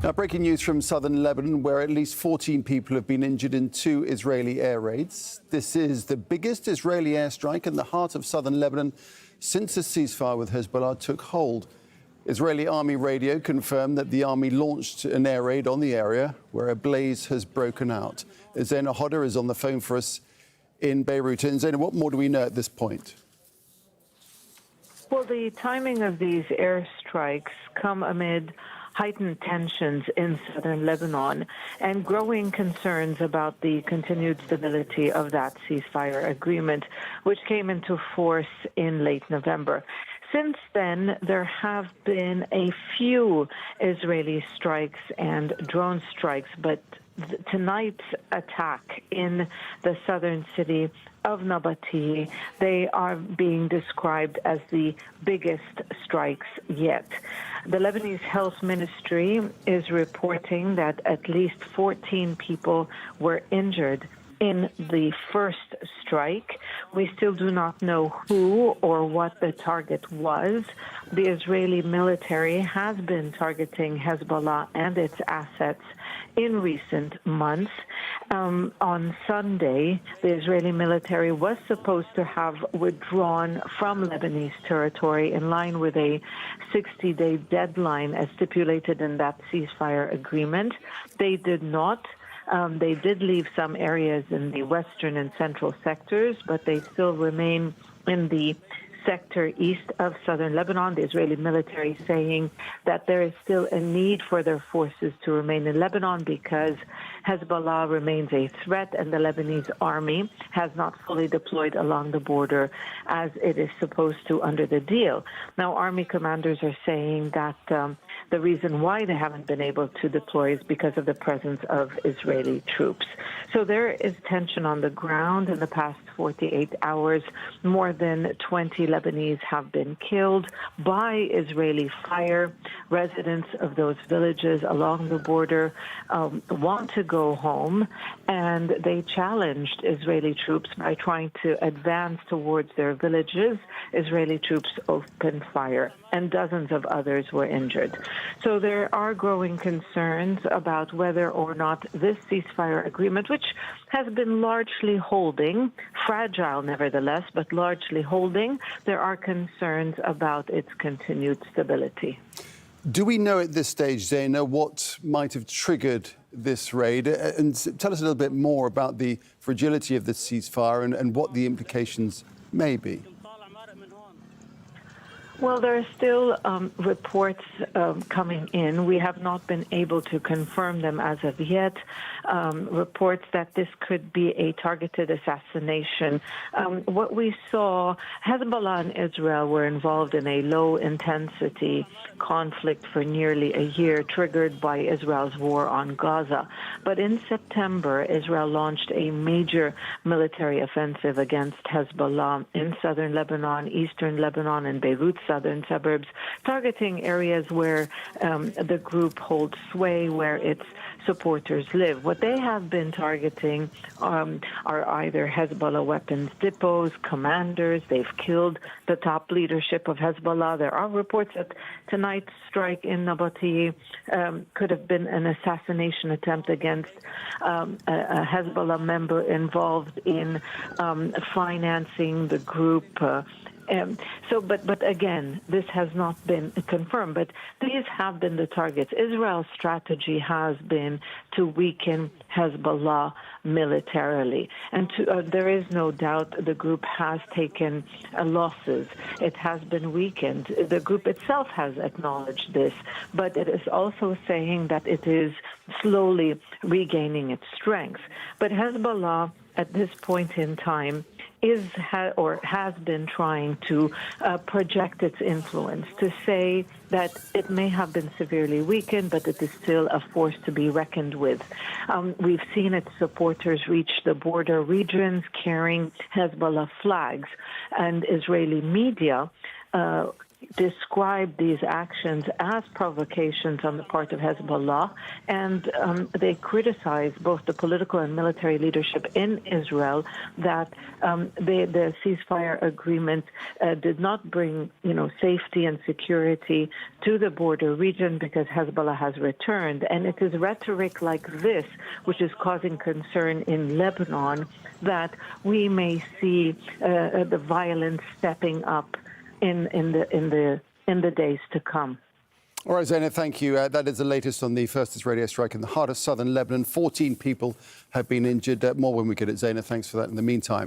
Now, breaking news from southern Lebanon, where at least 14 people have been injured in 2 Israeli air raids. This is the biggest Israeli airstrike in the heart of southern Lebanon since a ceasefire with Hezbollah took hold. Israeli army radio confirmed that the army launched an air raid on the area where a blaze has broken out. Zeina Khodr is on the phone for us in Beirut. And Zeina, what more do we know at this point? Well, the timing of these airstrikes come amid heightened tensions in southern Lebanon and growing concerns about the continued stability of that ceasefire agreement, which came into force in late November. Since then, there have been a few Israeli strikes and drone strikes, but tonight's attack in the southern city of Nabatieh, they are being described as the biggest strikes yet. The Lebanese Health Ministry is reporting that at least 14 people were injured in the first strike. We still do not know who or what the target was. The Israeli military has been targeting Hezbollah and its assets in recent months. On Sunday, the Israeli military was supposed to have withdrawn from Lebanese territory in line with a 60-day deadline as stipulated in that ceasefire agreement. They did not. They did leave some areas in the western and central sectors, but they still remain in the sector east of southern Lebanon. The Israeli military saying that there is still a need for their forces to remain in Lebanon because Hezbollah remains a threat and the Lebanese army has not fully deployed along the border as it is supposed to under the deal. Now, army commanders are saying that the reason why they haven't been able to deploy is because of the presence of Israeli troops. So there is tension on the ground. In the past 48 hours, more than 20 Lebanese have been killed by Israeli fire. Residents of those villages along the border want to go home, and they challenged Israeli troops by trying to advance towards their villages. Israeli troops opened fire, and dozens of others were injured. So there are growing concerns about whether or not this ceasefire agreement, which has been largely holding, fragile nevertheless, but largely holding, there are concerns about its continued stability. Do we know at this stage, Zeina, what might have triggered this raid? And tell us a little bit more about the fragility of the ceasefire and what the implications may be. Well, there are still reports coming in. We have not been able to confirm them as of yet. Reports that this could be a targeted assassination. What we saw, Hezbollah and Israel were involved in a low-intensity conflict for nearly a year, triggered by Israel's war on Gaza. But in September, Israel launched a major military offensive against Hezbollah in southern Lebanon, eastern Lebanon, and Beirut southern suburbs, targeting areas where the group holds sway, where its supporters live. What they have been targeting are either Hezbollah weapons depots, commanders. They've killed the top leadership of Hezbollah. There are reports that tonight's strike in Nabatieh could have been an assassination attempt against a Hezbollah member involved in financing the group. But again, this has not been confirmed. But these have been the targets. Israel's strategy has been to weaken Hezbollah militarily. And there is no doubt the group has taken losses. It has been weakened. The group itself has acknowledged this, but it is also saying that it is slowly regaining its strength. But Hezbollah, at this point in time, has been trying to project its influence, to say that it may have been severely weakened, but it is still a force to be reckoned with. We've seen its supporters reach the border regions carrying Hezbollah flags, and Israeli media describe these actions as provocations on the part of Hezbollah, and they criticize both the political and military leadership in Israel that the ceasefire agreement did not bring, safety and security to the border region because Hezbollah has returned. And it is rhetoric like this which is causing concern in Lebanon that we may see the violence stepping up in the days to come. All right, Zeina, thank you. That is the latest on the first Israeli airstrike in the heart of southern Lebanon. 14 people have been injured. More when we get it, Zeina. Thanks for that in the meantime.